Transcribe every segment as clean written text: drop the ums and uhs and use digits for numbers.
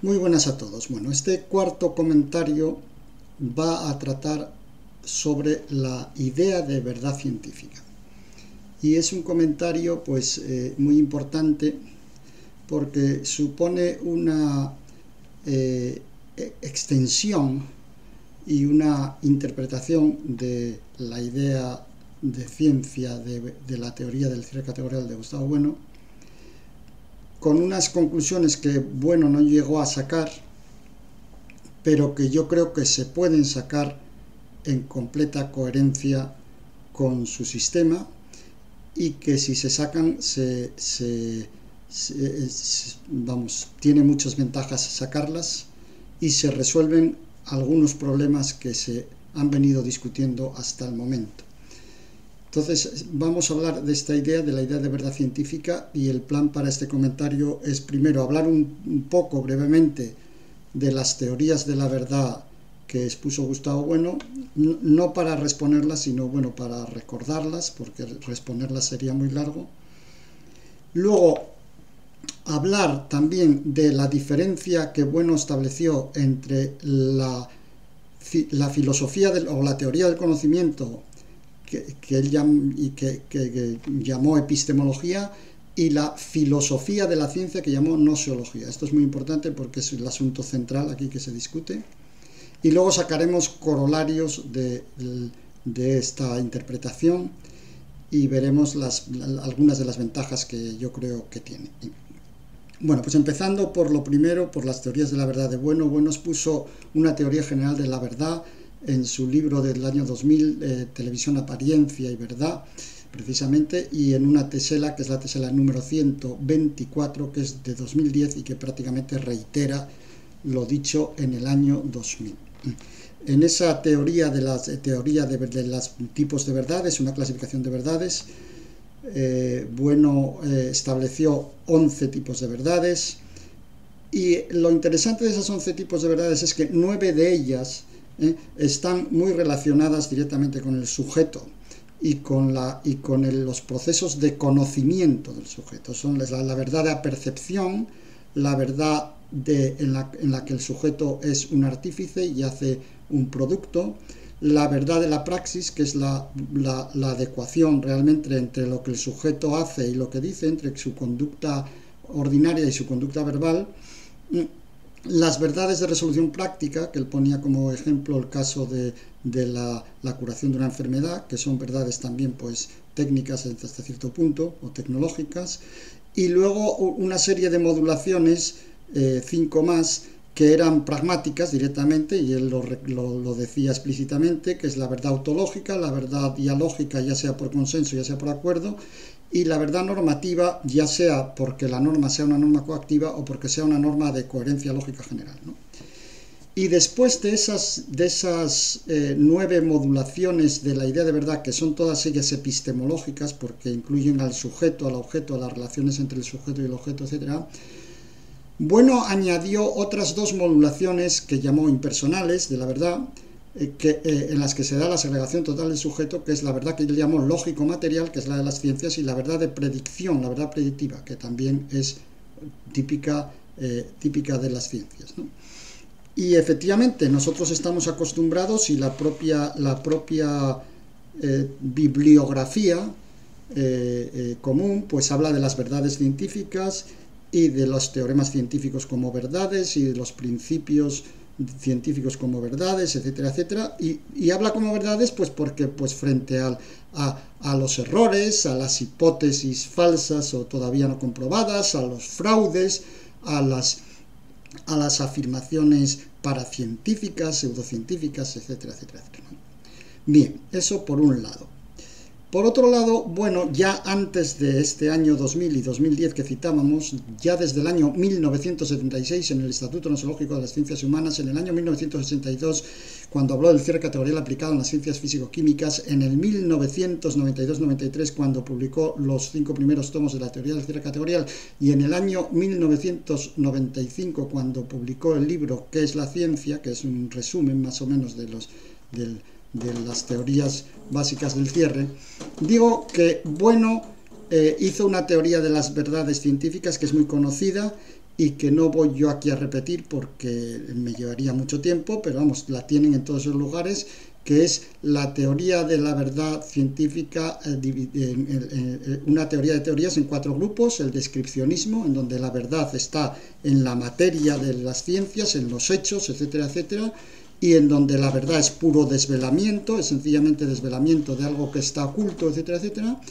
Muy buenas a todos. Bueno, este cuarto comentario va a tratar sobre la idea de verdad científica. Y es un comentario muy importante porque supone una extensión y una interpretación de la idea de ciencia de la teoría del cierre categorial de Gustavo Bueno, con unas conclusiones que Bueno no llegó a sacar, pero que yo creo que se pueden sacar en completa coherencia con su sistema y que si se sacan tiene muchas ventajas sacarlas y se resuelven algunos problemas que se han venido discutiendo hasta el momento. Entonces vamos a hablar de esta idea, de la idea de verdad científica, y el plan para este comentario es primero hablar un poco brevemente de las teorías de la verdad que expuso Gustavo Bueno, no para responderlas, sino bueno, para recordarlas, porque responderlas sería muy largo. Luego hablar también de la diferencia que Bueno estableció entre la filosofía o la teoría del conocimiento que él llamó epistemología, y la filosofía de la ciencia que llamó gnoseología. Esto es muy importante porque es el asunto central aquí que se discute. Y luego sacaremos corolarios de esta interpretación y veremos algunas de las ventajas que yo creo que tiene. Bueno, pues empezando por lo primero, por las teorías de la verdad de Bueno. Bueno expuso una teoría general de la verdad en su libro del año 2000, Televisión, Apariencia y Verdad, precisamente, y en una tesela, que es la tesela número 124, que es de 2010 y que prácticamente reitera lo dicho en el año 2000. En esa teoría de los tipos de verdades, una clasificación de verdades, Bueno estableció 11 tipos de verdades, y lo interesante de esos 11 tipos de verdades es que 9 de ellas están muy relacionadas directamente con el sujeto y con los procesos de conocimiento del sujeto. Son la verdad de la percepción, la verdad en la que el sujeto es un artífice y hace un producto, la verdad de la praxis, que es la adecuación realmente entre lo que el sujeto hace y lo que dice, entre su conducta ordinaria y su conducta verbal, las verdades de resolución práctica, que él ponía como ejemplo el caso de la curación de una enfermedad, que son verdades también pues técnicas hasta cierto punto, o tecnológicas, y luego una serie de modulaciones, 5 más, que eran pragmáticas directamente, y él lo decía explícitamente, que es la verdad autológica, la verdad dialógica, ya sea por consenso, ya sea por acuerdo, y la verdad normativa, ya sea porque la norma sea una norma coactiva o porque sea una norma de coherencia lógica general, ¿no? Y después de esas 9 modulaciones de la idea de verdad, que son todas ellas epistemológicas, porque incluyen al sujeto, al objeto, a las relaciones entre el sujeto y el objeto, etc., Bueno añadió otras 2 modulaciones que llamó impersonales de la verdad, en las que se da la segregación total del sujeto, que es la verdad que él llamó lógico-material, que es la de las ciencias, y la verdad de predicción, la verdad predictiva, que también es típica de las ciencias, ¿no? Y efectivamente nosotros estamos acostumbrados, y la propia bibliografía común pues habla de las verdades científicas y de los teoremas científicos como verdades y de los principios científicos como verdades, etcétera, etcétera, y habla como verdades pues porque pues frente a los errores, a las hipótesis falsas o todavía no comprobadas, a los fraudes, a las afirmaciones paracientíficas, pseudocientíficas, etcétera, etcétera, etcétera. Bien, eso por un lado. Por otro lado, bueno, ya antes de este año 2000 y 2010 que citábamos, ya desde el año 1976 en el Estatuto Gnoseológico de las Ciencias Humanas, en el año 1982 cuando habló del cierre categorial aplicado en las ciencias físico-químicas, en el 1992-93 cuando publicó los 5 primeros tomos de la teoría del cierre categorial, y en el año 1995 cuando publicó el libro ¿Qué es la ciencia?, que es un resumen más o menos de las teorías básicas del cierre. Digo que Bueno hizo una teoría de las verdades científicas que es muy conocida y que no voy yo aquí a repetir porque me llevaría mucho tiempo, pero vamos, la tienen en todos esos lugares, que es la teoría de la verdad científica, una teoría de teorías en 4 grupos: el descripcionismo, en donde la verdad está en la materia de las ciencias, en los hechos, etcétera, etcétera, y en donde la verdad es puro desvelamiento, es sencillamente desvelamiento de algo que está oculto, etcétera, etcétera.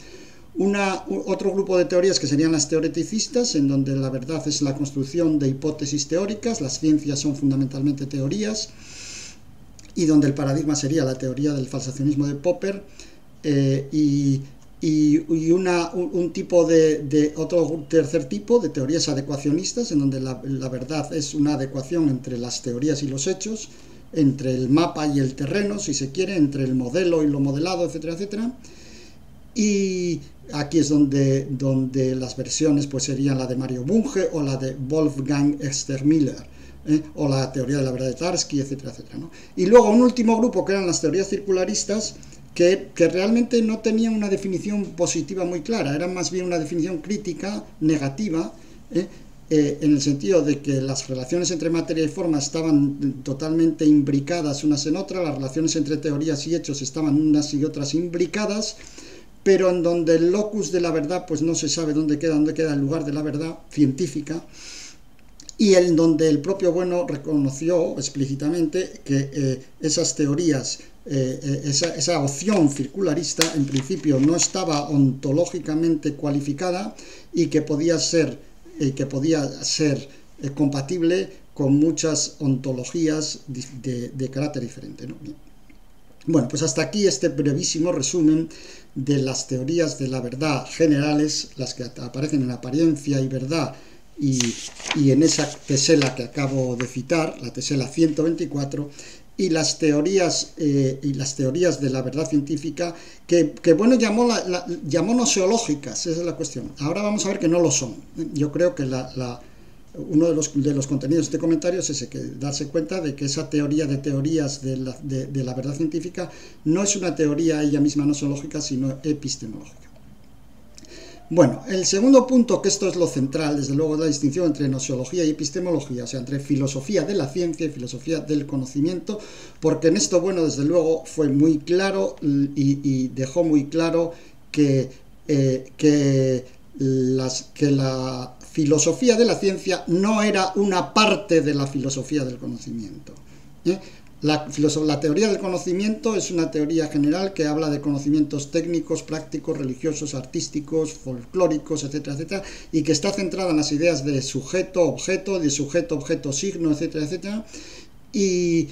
Otro grupo de teorías que serían las teoreticistas, en donde la verdad es la construcción de hipótesis teóricas, las ciencias son fundamentalmente teorías, y donde el paradigma sería la teoría del falsacionismo de Popper, otro tercer tipo de teorías adecuacionistas, en donde la verdad es una adecuación entre las teorías y los hechos, entre el mapa y el terreno, si se quiere, entre el modelo y lo modelado, etcétera, etcétera. Y aquí es donde las versiones pues serían la de Mario Bunge o la de Wolfgang Estermiller, o la teoría de la verdad de Tarski, etcétera, etcétera, ¿no? Y luego un último grupo que eran las teorías circularistas, que realmente no tenían una definición positiva muy clara, era más bien una definición crítica, negativa, en el sentido de que las relaciones entre materia y forma estaban totalmente imbricadas unas en otras, las relaciones entre teorías y hechos estaban unas y otras imbricadas, pero en donde el locus de la verdad pues no se sabe dónde queda el lugar de la verdad científica, y en donde el propio Bueno reconoció explícitamente que esas teorías, esa opción circularista en principio no estaba ontológicamente cualificada y que podía ser compatible con muchas ontologías de carácter diferente, ¿no? Bueno, pues hasta aquí este brevísimo resumen de las teorías de la verdad generales, las que aparecen en Apariencia y Verdad y en esa tesela que acabo de citar, la tesela 124, y las teorías de la verdad científica que Bueno llamó noseológicas. Esa es la cuestión. Ahora vamos a ver que no lo son. Yo creo que uno de los contenidos de este comentario es ese, que darse cuenta de que esa teoría de teorías de la verdad científica no es una teoría ella misma noseológica, sino epistemológica. Bueno, el segundo punto, que esto es lo central, desde luego, es la distinción entre noseología y epistemología, o sea, entre filosofía de la ciencia y filosofía del conocimiento, porque en esto Bueno, desde luego, fue muy claro y dejó muy claro que la filosofía de la ciencia no era una parte de la filosofía del conocimiento. La teoría del conocimiento es una teoría general que habla de conocimientos técnicos, prácticos, religiosos, artísticos, folclóricos, etcétera, etcétera, y que está centrada en las ideas de sujeto-objeto, de sujeto-objeto-signo, etcétera, etcétera, y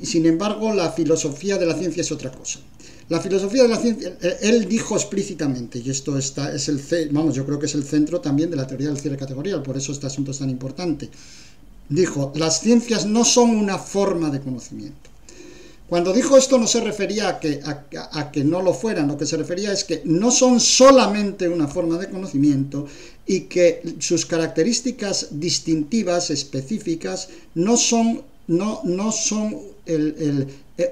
sin embargo la filosofía de la ciencia es otra cosa. La filosofía de la ciencia, él dijo explícitamente, y esto yo creo que es el centro también de la teoría del cierre categorial, por eso este asunto es tan importante. Dijo, las ciencias no son una forma de conocimiento. Cuando dijo esto no se refería a que no lo fueran, lo que se refería es que no son solamente una forma de conocimiento y que sus características distintivas, específicas, no son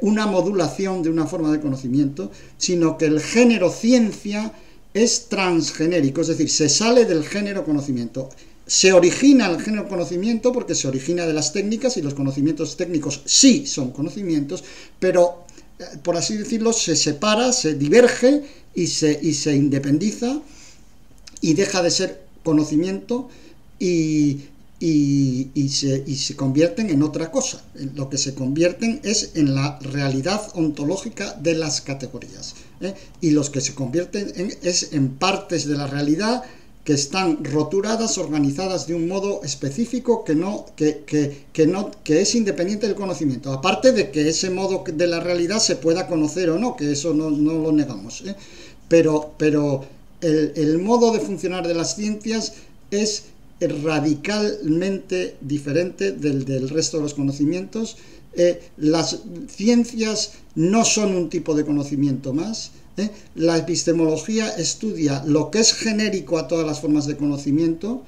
una modulación de una forma de conocimiento, sino que el género ciencia es transgenérico, es decir, se sale del género conocimiento. Se origina el género conocimiento porque se origina de las técnicas, y los conocimientos técnicos sí son conocimientos, pero, por así decirlo, se separa, se diverge y se independiza y deja de ser conocimiento y se convierten en otra cosa. Lo que se convierten es en la realidad ontológica de las categorías, y los que se convierten es en partes de la realidad que están roturadas, organizadas de un modo específico que es independiente del conocimiento, aparte de que ese modo de la realidad se pueda conocer o no, que eso no lo negamos, pero el modo de funcionar de las ciencias es radicalmente diferente del resto de los conocimientos. Las ciencias no son un tipo de conocimiento más. La epistemología estudia lo que es genérico a todas las formas de conocimiento,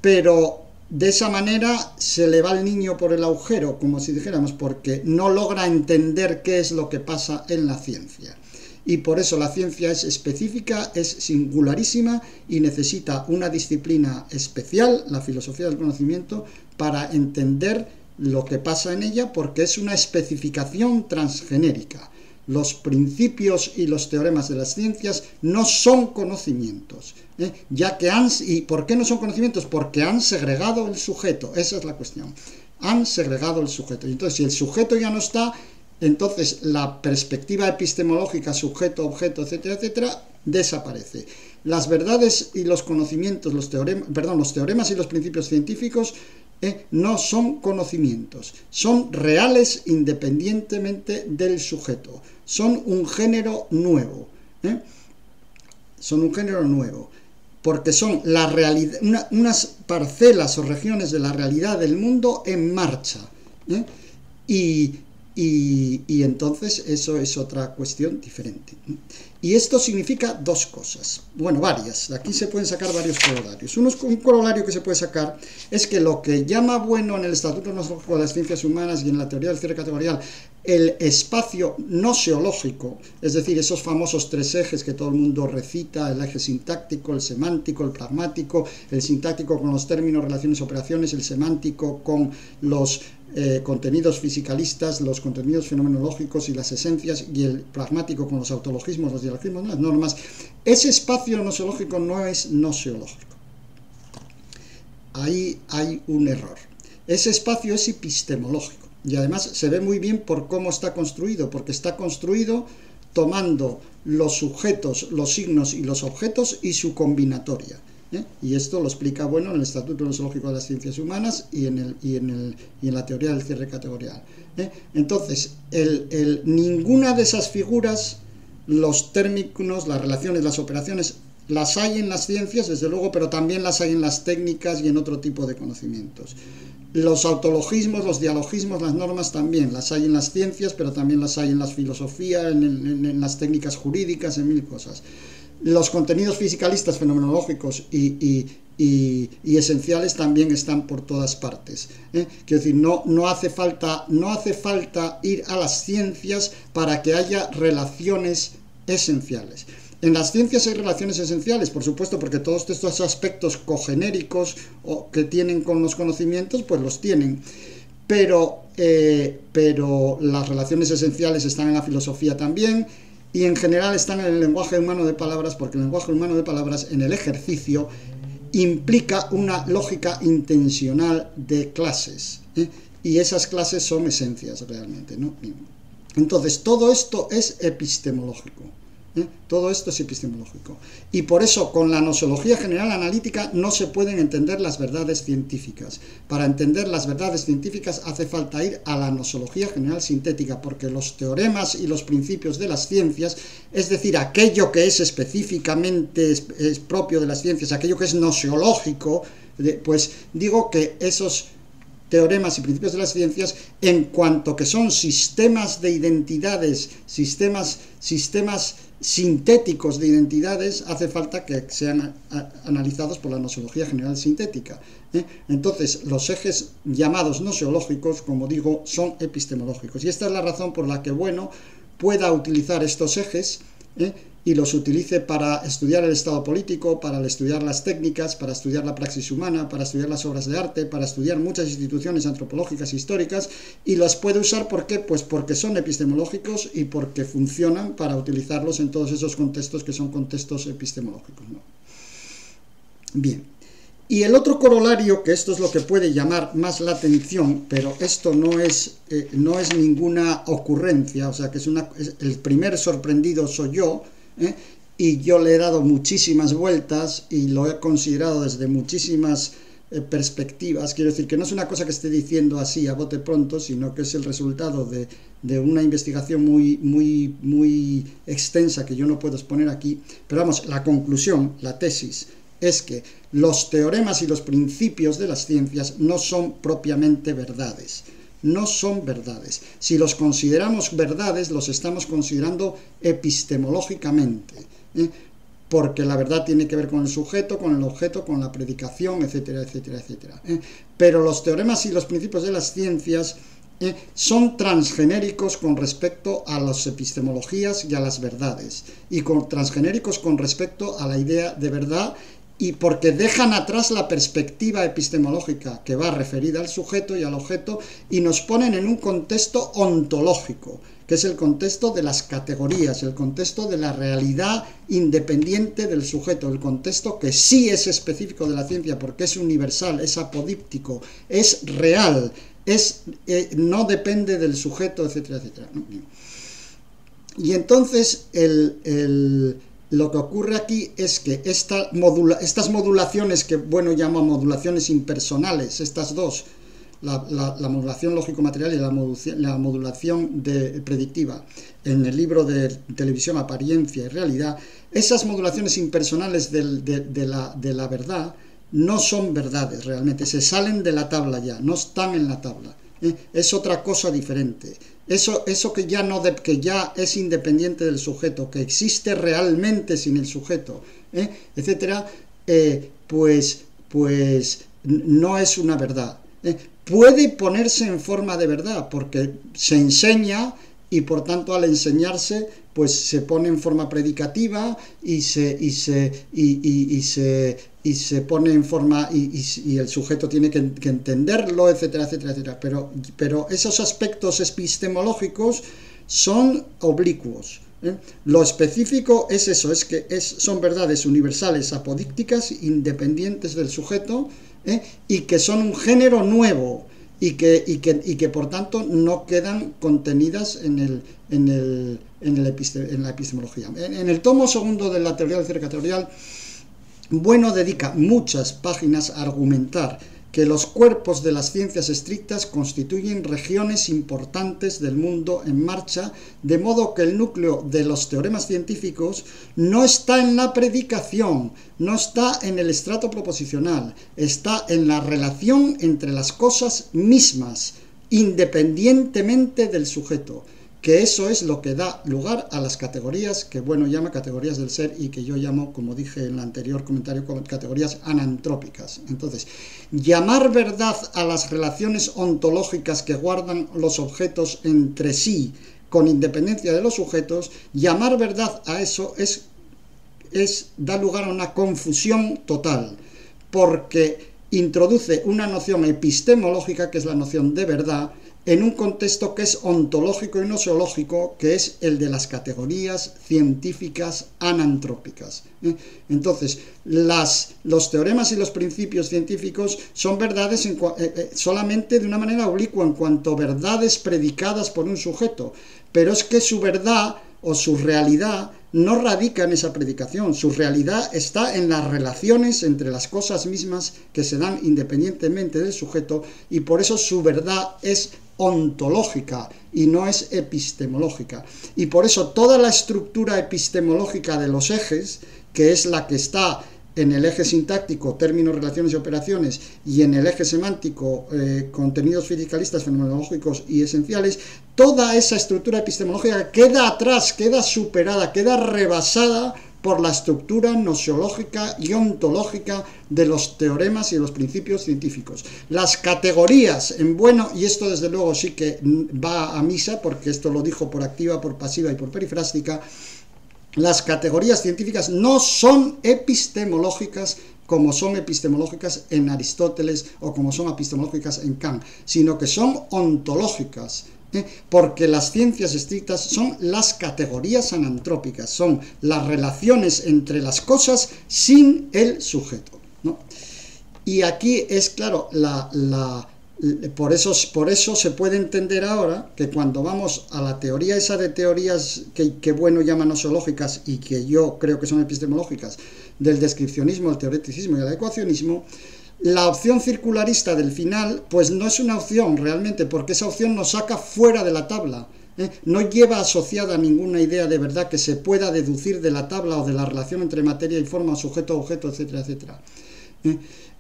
pero de esa manera se le va el niño por el agujero, como si dijéramos, porque no logra entender qué es lo que pasa en la ciencia. y por eso la ciencia es específica, es singularísima y necesita una disciplina especial, la filosofía del conocimiento, para entender lo que pasa en ella, porque es una especificación transgenérica. Los principios y los teoremas de las ciencias no son conocimientos, ya que ¿y por qué no son conocimientos? Porque han segregado el sujeto, esa es la cuestión, han segregado el sujeto, y entonces si el sujeto ya no está, entonces la perspectiva epistemológica, sujeto, objeto, etcétera, etcétera, desaparece. Las verdades y los conocimientos, los teoremas y los principios científicos no son conocimientos, son reales independientemente del sujeto, son un género nuevo, son un género nuevo, porque son la realidad, unas parcelas o regiones de la realidad del mundo en marcha, y entonces eso es otra cuestión diferente. Y esto significa dos cosas, bueno, varias, aquí se pueden sacar varios corolarios. Un corolario que se puede sacar es que lo que llama bueno en el Estatuto Nosológico de las Ciencias Humanas y en la teoría del cierre categorial el espacio noseológico, es decir, esos famosos tres ejes que todo el mundo recita, el eje sintáctico, el semántico, el pragmático, el sintáctico con los términos, relaciones, operaciones, el semántico con los contenidos fisicalistas, los contenidos fenomenológicos y las esencias, y el pragmático con los autologismos, los dialogismos, las normas. Ese espacio noseológico no es noseológico. Ahí hay un error. Ese espacio es epistemológico, y además se ve muy bien por cómo está construido, porque está construido tomando los sujetos, los signos y los objetos y su combinatoria. Y esto lo explica bueno en el Estatuto Nosológico de las Ciencias Humanas y en la teoría del cierre categorial. Entonces, ninguna de esas figuras, los términos, las relaciones, las operaciones, las hay en las ciencias, desde luego, pero también las hay en las técnicas y en otro tipo de conocimientos. Los autologismos, los dialogismos, las normas también las hay en las ciencias, pero también las hay en la filosofía, en las técnicas jurídicas, en mil cosas. Los contenidos fisicalistas, fenomenológicos y esenciales también están por todas partes. Quiero decir, no hace falta ir a las ciencias para que haya relaciones esenciales. En las ciencias hay relaciones esenciales, por supuesto, porque todos estos aspectos cogenéricos que tienen con los conocimientos, pues los tienen. Pero las relaciones esenciales están en la filosofía también, y en general están en el lenguaje humano de palabras, porque el lenguaje humano de palabras en el ejercicio implica una lógica intencional de clases, y esas clases son esencias realmente, ¿no? Entonces todo esto es epistemológico. Todo esto es epistemológico. Y por eso con la nosología general analítica no se pueden entender las verdades científicas. Para entender las verdades científicas hace falta ir a la nosología general sintética, porque los teoremas y los principios de las ciencias, es decir, aquello que es específicamente es propio de las ciencias, aquello que es noseológico, pues digo que esos teoremas y principios de las ciencias, en cuanto que son sistemas de identidades, sistemas sintéticos de identidades, hace falta que sean analizados por la nosología general sintética. Entonces, los ejes llamados noseológicos, como digo, son epistemológicos. Y esta es la razón por la que Bueno pueda utilizar estos ejes, y los utilice para estudiar el estado político, para estudiar las técnicas, para estudiar la praxis humana, para estudiar las obras de arte, para estudiar muchas instituciones antropológicas históricas, y las puede usar ¿por qué? Pues porque son epistemológicos y porque funcionan para utilizarlos en todos esos contextos que son contextos epistemológicos, ¿no? Bien. Y el otro corolario, que esto es lo que puede llamar más la atención, pero esto no es ninguna ocurrencia, o sea que el primer sorprendido soy yo, y yo le he dado muchísimas vueltas y lo he considerado desde muchísimas perspectivas. Quiero decir que no es una cosa que esté diciendo así a bote pronto, sino que es el resultado de una investigación muy extensa que yo no puedo exponer aquí. Pero vamos, la conclusión, la tesis, es que los teoremas y los principios de las ciencias no son propiamente verdades. No son verdades. Si los consideramos verdades, los estamos considerando epistemológicamente, porque la verdad tiene que ver con el sujeto, con el objeto, con la predicación, etcétera, etcétera, etcétera. Pero los teoremas y los principios de las ciencias son transgenéricos con respecto a las epistemologías y a las verdades, y transgenéricos con respecto a la idea de verdad, y porque dejan atrás la perspectiva epistemológica que va referida al sujeto y al objeto y nos ponen en un contexto ontológico, que es el contexto de las categorías, el contexto de la realidad independiente del sujeto, el contexto que sí es específico de la ciencia porque es universal, es apodíptico, es real, no depende del sujeto, etcétera, etcétera. Y entonces lo que ocurre aquí es que estas modulaciones que llama modulaciones impersonales, estas dos, la modulación lógico-material y la modulación predictiva, en el libro de televisión Apariencia y Realidad, esas modulaciones impersonales de la verdad no son verdades realmente, se salen de la tabla ya, no están en la tabla, es otra cosa diferente. Eso que ya es independiente del sujeto, que existe realmente sin el sujeto, etcétera, pues no es una verdad. Puede ponerse en forma de verdad, porque se enseña y por tanto al enseñarse pues se pone en forma predicativa y se pone en forma y el sujeto tiene que entenderlo, etcétera, etcétera, etcétera. Pero esos aspectos epistemológicos son oblicuos. Lo específico es eso, son verdades universales, apodícticas, independientes del sujeto, y que son un género nuevo y que por tanto no quedan contenidas en la epistemología. En el tomo segundo de la teoría del ser categorial, Bueno dedica muchas páginas a argumentar que los cuerpos de las ciencias estrictas constituyen regiones importantes del mundo en marcha, de modo que el núcleo de los teoremas científicos no está en la predicación, no está en el estrato proposicional, está en la relación entre las cosas mismas, independientemente del sujeto, que eso es lo que da lugar a las categorías que Bueno llama categorías del ser y que yo llamo, como dije en el anterior comentario, categorías anantrópicas. Entonces, llamar verdad a las relaciones ontológicas que guardan los objetos entre sí, con independencia de los sujetos, llamar verdad a eso da lugar a una confusión total, porque introduce una noción epistemológica, que es la noción de verdad, en un contexto que es ontológico y nosológico, que es el de las categorías científicas anantrópicas. Entonces, los teoremas y los principios científicos son verdades solamente de una manera oblicua, en cuanto verdades predicadas por un sujeto, pero es que su verdad o su realidad no radica en esa predicación, su realidad está en las relaciones entre las cosas mismas que se dan independientemente del sujeto, y por eso su verdad es ontológica y no es epistemológica. Y por eso toda la estructura epistemológica de los ejes, que es la que está en el eje sintáctico, términos, relaciones y operaciones, y en el eje semántico, contenidos fisicalistas, fenomenológicos y esenciales, toda esa estructura epistemológica queda atrás, queda superada, queda rebasada por la estructura nosiológica y ontológica de los teoremas y de los principios científicos. Las categorías en Bueno, y esto desde luego sí que va a misa, porque esto lo dijo por activa, por pasiva y por perifrástica, las categorías científicas no son epistemológicas como son epistemológicas en Aristóteles o como son epistemológicas en Kant, sino que son ontológicas, porque las ciencias estrictas son las categorías anantrópicas, son las relaciones entre las cosas sin el sujeto, ¿no? Y aquí es claro, por eso se puede entender ahora que cuando vamos a la teoría esa de teorías que Bueno llama nosológicas y que yo creo que son epistemológicas, del descripcionismo, el teoreticismo y el ecuacionismo, la opción circularista del final pues no es una opción realmente, porque esa opción nos saca fuera de la tabla, no lleva asociada ninguna idea de verdad que se pueda deducir de la tabla o de la relación entre materia y forma, sujeto a objeto, etcétera, etcétera.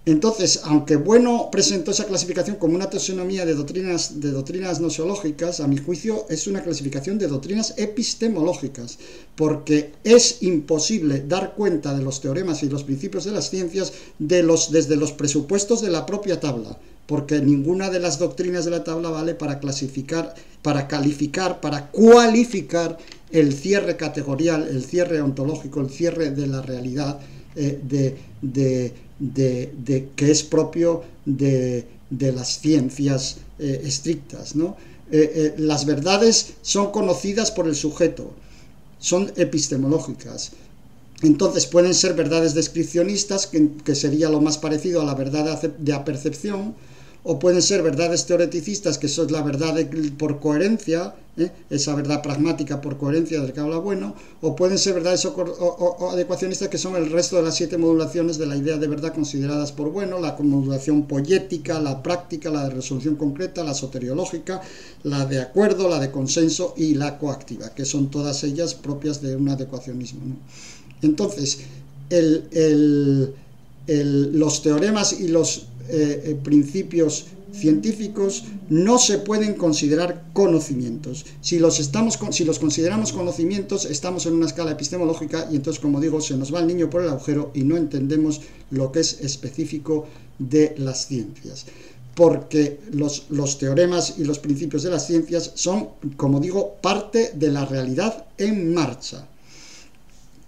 Entonces, aunque Bueno presentó esa clasificación como una taxonomía de doctrinas nosiológicas, a mi juicio es una clasificación de doctrinas epistemológicas, porque es imposible dar cuenta de los teoremas y los principios de las ciencias desde los presupuestos de la propia tabla. porque ninguna de las doctrinas de la tabla vale para clasificar, para calificar, para cualificar el cierre categorial, el cierre ontológico, el cierre de la realidad que es propio de las ciencias estrictas, ¿no? Las verdades son conocidas por el sujeto, son epistemológicas. Entonces pueden ser verdades descripcionistas, que sería lo más parecido a la verdad de apercepción, o pueden ser verdades teoreticistas, que eso es la verdad por coherencia, esa verdad pragmática por coherencia del que habla Bueno, o pueden ser verdades o adecuacionistas, que son el resto de las 7 modulaciones de la idea de verdad consideradas por Bueno: la modulación poética, la práctica, la de resolución concreta, la soteriológica, la de acuerdo, la de consenso y la coactiva, que son todas ellas propias de un adecuacionismo, ¿no? Entonces, los teoremas y los principios científicos no se pueden considerar conocimientos. Si los consideramos conocimientos, estamos en una escala epistemológica, y entonces, como digo, se nos va el niño por el agujero y no entendemos lo que es específico de las ciencias. Porque los teoremas y los principios de las ciencias son, como digo, parte de la realidad en marcha.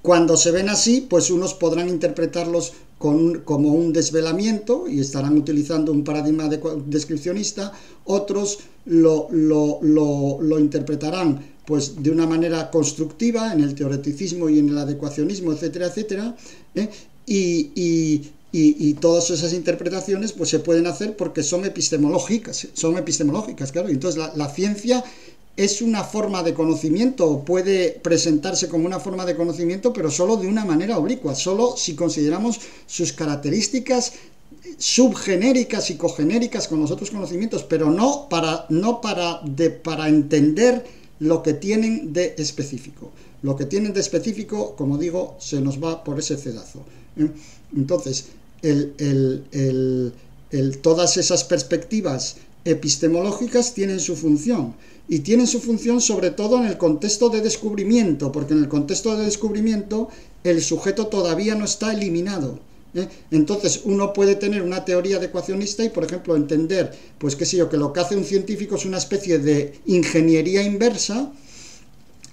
Cuando se ven así, pues unos podrán interpretarlos como un desvelamiento y estarán utilizando un paradigma descripcionista, otros lo interpretarán pues de una manera constructiva en el teoreticismo y en el adecuacionismo, etcétera, etcétera, y todas esas interpretaciones pues se pueden hacer porque son epistemológicas, claro. Entonces la ciencia es una forma de conocimiento, puede presentarse como una forma de conocimiento, pero solo de una manera oblicua, solo si consideramos sus características subgenéricas y cogenéricas con los otros conocimientos, pero no para entender lo que tienen de específico. Lo que tienen de específico, como digo, se nos va por ese cedazo. Entonces, todas esas perspectivas epistemológicas tienen su función, y tienen su función sobre todo en el contexto de descubrimiento, porque en el contexto de descubrimiento el sujeto todavía no está eliminado. Entonces uno puede tener una teoría adecuacionista y, por ejemplo, entender, pues qué sé yo, que lo que hace un científico es una especie de ingeniería inversa,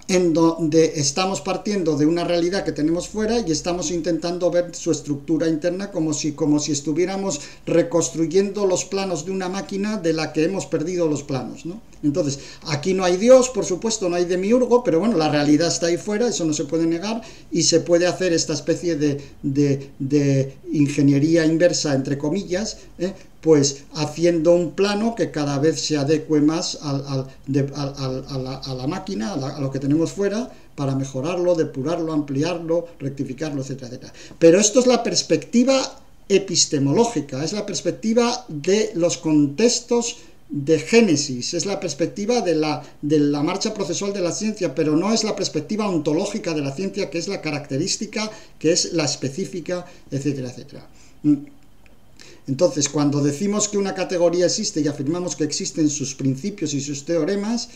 en donde estamos partiendo de una realidad que tenemos fuera y estamos intentando ver su estructura interna como si estuviéramos reconstruyendo los planos de una máquina de la que hemos perdido los planos, ¿no? Entonces, aquí no hay Dios, por supuesto, no hay demiurgo, pero bueno, la realidad está ahí fuera, eso no se puede negar, y se puede hacer esta especie de ingeniería inversa, entre comillas, pues haciendo un plano que cada vez se adecue más a la máquina, a lo que tenemos fuera, para mejorarlo, depurarlo, ampliarlo, rectificarlo, etcétera, etcétera. Pero esto es la perspectiva epistemológica, es la perspectiva de los contextos de génesis, es la perspectiva de la marcha procesual de la ciencia, pero no es la perspectiva ontológica de la ciencia, que es la característica, que es la específica, etcétera, etcétera. Entonces, cuando decimos que una categoría existe y afirmamos que existen sus principios y sus teoremas,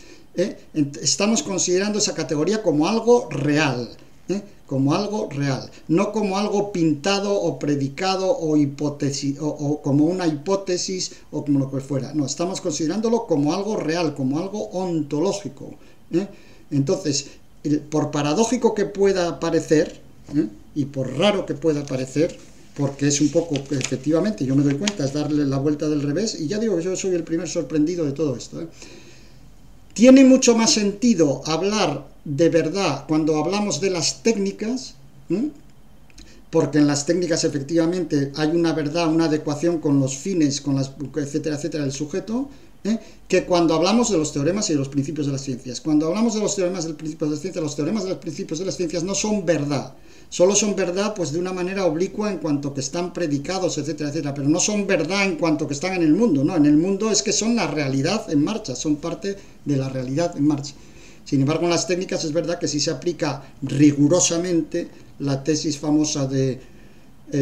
estamos considerando esa categoría como algo real, como algo real, no como algo pintado o predicado o hipótesis, o como una hipótesis o como lo que fuera. No, estamos considerándolo como algo real, como algo ontológico. Entonces, por paradójico que pueda parecer, y por raro que pueda parecer, porque es un poco, efectivamente, yo me doy cuenta, es darle la vuelta del revés, y ya digo que yo soy el primer sorprendido de todo esto. Tiene mucho más sentido hablar de verdad cuando hablamos de las técnicas, porque en las técnicas efectivamente hay una verdad, una adecuación con los fines, con las, etcétera, etcétera, del sujeto, que cuando hablamos de los teoremas y de los principios de las ciencias. Cuando hablamos de los teoremas del principio de las ciencias, los teoremas de los principios de las ciencias no son verdad. Solo son verdad pues de una manera oblicua en cuanto que están predicados, etcétera, etcétera, pero no son verdad en cuanto que están en el mundo, ¿no? En el mundo es que son la realidad en marcha, son parte de la realidad en marcha. Sin embargo, en las técnicas es verdad que sí se aplica rigurosamente la tesis famosa de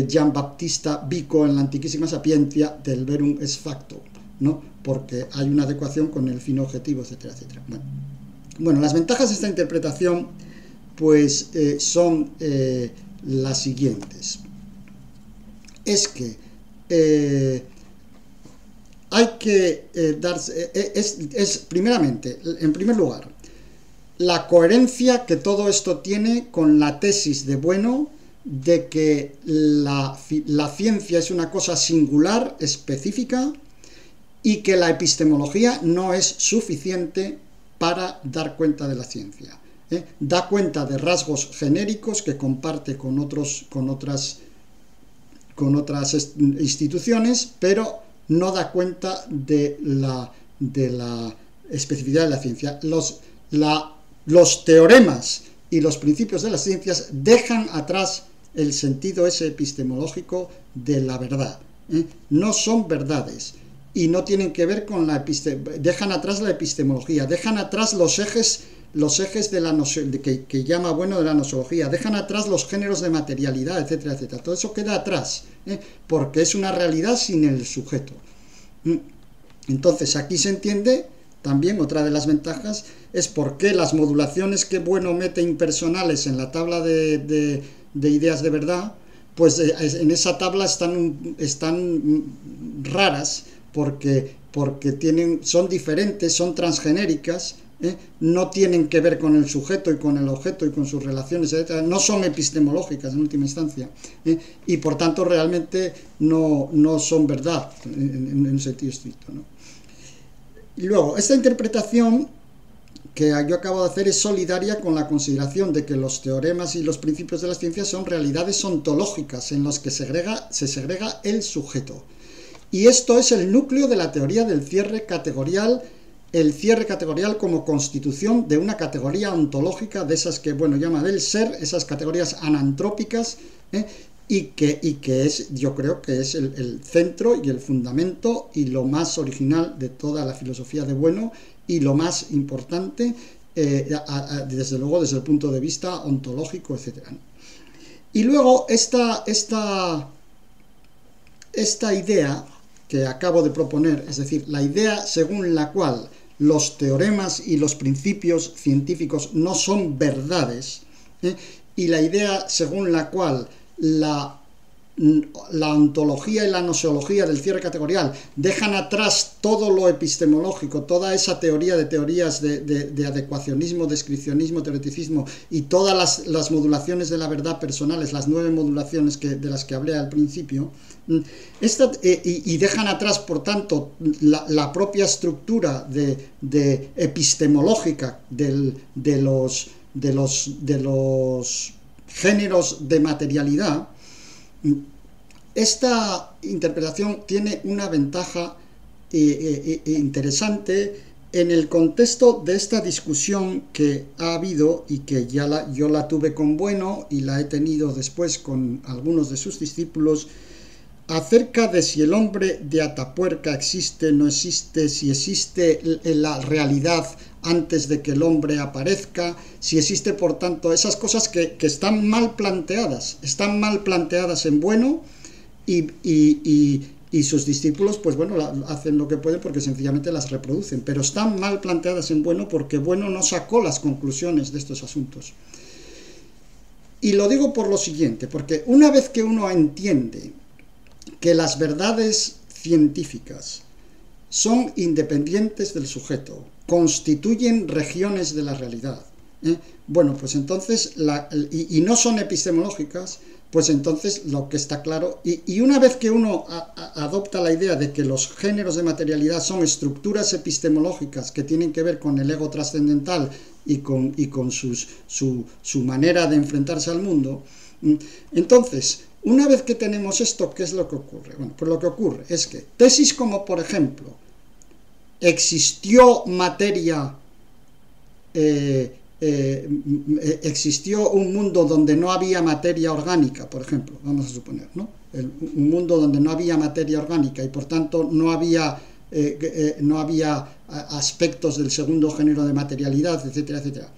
Gian Battista Vico en la Antiquísima Sapientia del verum ex facto, ¿no? Porque hay una adecuación con el fin objetivo, etcétera, etcétera. Bueno, las ventajas de esta interpretación pues son las siguientes. Es que hay que darse, primeramente, en primer lugar, la coherencia que todo esto tiene con la tesis de Bueno de que la ciencia es una cosa singular, específica, y que la epistemología no es suficiente para dar cuenta de la ciencia. Da cuenta de rasgos genéricos que comparte con otras instituciones, pero no da cuenta de la especificidad de la ciencia. Los teoremas y los principios de las ciencias dejan atrás el sentido ese epistemológico de la verdad. No son verdades y no tienen que ver con dejan atrás la epistemología, dejan atrás los ejes de que llama Bueno de la nosología, dejan atrás los géneros de materialidad, etcétera, etcétera. Todo eso queda atrás, porque es una realidad sin el sujeto. Entonces aquí se entiende también otra de las ventajas es por qué las modulaciones que Bueno mete impersonales en la tabla de ideas de verdad, pues en esa tabla están raras porque son diferentes, son transgenéricas, no tienen que ver con el sujeto y con el objeto y con sus relaciones, etc. No son epistemológicas en última instancia, y por tanto realmente no son verdad en un sentido estricto, ¿no? Y luego, esta interpretación que yo acabo de hacer es solidaria con la consideración de que los teoremas y los principios de las ciencias son realidades ontológicas en las que se segrega el sujeto. Y esto es el núcleo de la teoría del cierre categorial, el cierre categorial como constitución de una categoría ontológica de esas que Bueno llama del ser, esas categorías anantrópicas, y que es, yo creo que es el centro y el fundamento y lo más original de toda la filosofía de Bueno y lo más importante, desde luego desde el punto de vista ontológico, etc. Y luego esta idea que acabo de proponer, es decir, la idea según la cual los teoremas y los principios científicos no son verdades, y la idea según la cual la ontología y la nosología del cierre categorial dejan atrás todo lo epistemológico, toda esa teoría de teorías de adecuacionismo, descripcionismo, teoreticismo y todas las modulaciones de la verdad personales, las 9 modulaciones de las que hablé al principio, y dejan atrás, por tanto, la propia estructura de epistemológica de los géneros de materialidad. Esta interpretación tiene una ventaja interesante en el contexto de esta discusión que ha habido y que yo la tuve con Bueno y la he tenido después con algunos de sus discípulos acerca de si el hombre de Atapuerca existe, no existe, si existe la realidad antes de que el hombre aparezca, si existe, por tanto, esas cosas que están mal planteadas en Bueno, y sus discípulos, pues bueno, hacen lo que pueden porque sencillamente las reproducen, pero están mal planteadas en Bueno porque Bueno no sacó las conclusiones de estos asuntos. Y lo digo por lo siguiente, porque una vez que uno entiende que las verdades científicas son independientes del sujeto, constituyen regiones de la realidad, bueno, pues entonces, y no son epistemológicas, pues entonces lo que está claro, y una vez que uno adopta la idea de que los géneros de materialidad son estructuras epistemológicas que tienen que ver con el ego trascendental y con su manera de enfrentarse al mundo, entonces, una vez que tenemos esto, ¿qué es lo que ocurre? Bueno, pues lo que ocurre es que tesis como, por ejemplo, existió materia, existió un mundo donde no había materia orgánica, por ejemplo, vamos a suponer, ¿no? Un mundo donde no había materia orgánica y por tanto no había aspectos del segundo género de materialidad, etcétera, etcétera.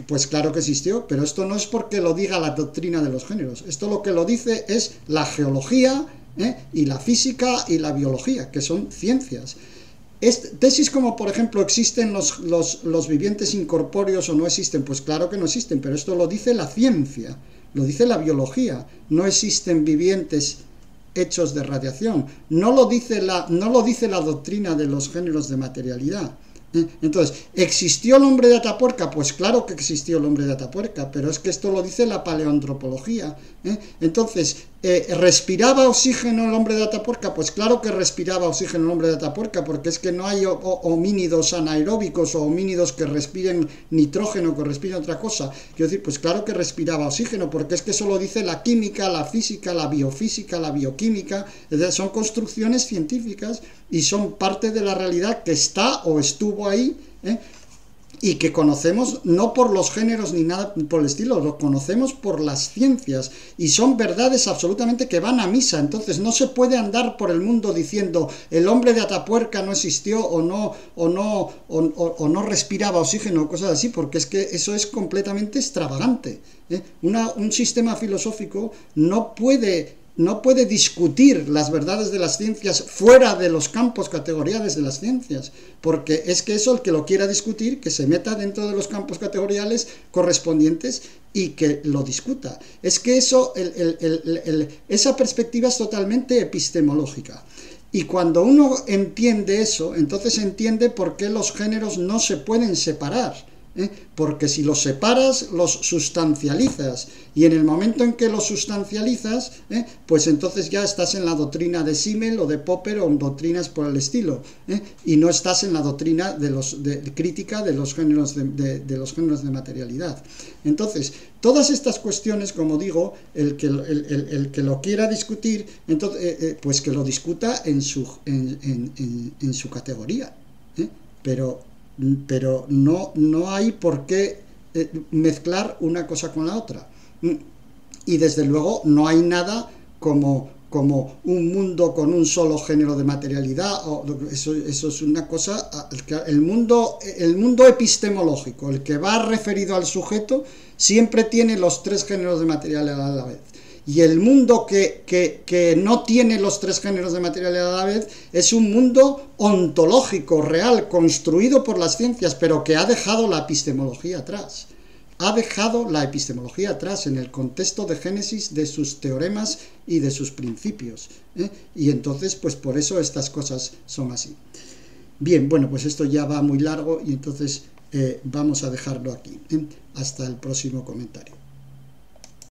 Pues claro que existió, pero esto no es porque lo diga la doctrina de los géneros. Esto lo que lo dice es la geología, y la física y la biología, que son ciencias. Tesis como, por ejemplo, ¿existen los vivientes incorpóreos o no existen? Pues claro que no existen, pero esto lo dice la ciencia, lo dice la biología. No existen vivientes hechos de radiación. No lo dice la doctrina de los géneros de materialidad. Entonces, ¿existió el hombre de Atapuerca? Pues claro que existió el hombre de Atapuerca, pero es que esto lo dice la paleoantropología. Entonces, ¿respiraba oxígeno el hombre de Atapuerca? Pues claro que respiraba oxígeno el hombre de Atapuerca, porque es que no hay homínidos anaeróbicos o homínidos que respiren nitrógeno, que respiren otra cosa. Quiero decir, pues claro que respiraba oxígeno, porque es que eso lo dice la química, la física, la biofísica, la bioquímica. Son construcciones científicas y son parte de la realidad que está o estuvo ahí, y que conocemos no por los géneros ni nada por el estilo, lo conocemos por las ciencias, y son verdades absolutamente que van a misa. Entonces no se puede andar por el mundo diciendo el hombre de Atapuerca no existió o no respiraba oxígeno o cosas así, porque es que eso es completamente extravagante. Un sistema filosófico no puede discutir las verdades de las ciencias fuera de los campos categoriales de las ciencias, porque es que eso, el que lo quiera discutir, que se meta dentro de los campos categoriales correspondientes y que lo discuta. Es que eso, esa perspectiva es totalmente epistemológica. Y cuando uno entiende eso, entonces entiende por qué los géneros no se pueden separar. Porque si los separas, los sustancializas, y en el momento en que los sustancializas, pues entonces ya estás en la doctrina de Simmel o de Popper o en doctrinas por el estilo, y no estás en la doctrina de crítica de los géneros de los géneros de materialidad. Entonces, todas estas cuestiones, como digo, el que lo quiera discutir, entonces, pues que lo discuta en su categoría, pero no hay por qué mezclar una cosa con la otra. Y desde luego no hay nada como un mundo con un solo género de materialidad. Eso es una cosa. El mundo epistemológico, el que va referido al sujeto, siempre tiene los tres géneros de materialidad a la vez. Y el mundo que no tiene los tres géneros de materialidad a la vez es un mundo ontológico, real, construido por las ciencias, pero que ha dejado la epistemología atrás. Ha dejado la epistemología atrás en el contexto de Génesis de sus teoremas y de sus principios. Y entonces, pues por eso estas cosas son así. Bien, bueno, pues esto ya va muy largo y entonces vamos a dejarlo aquí. Hasta el próximo comentario.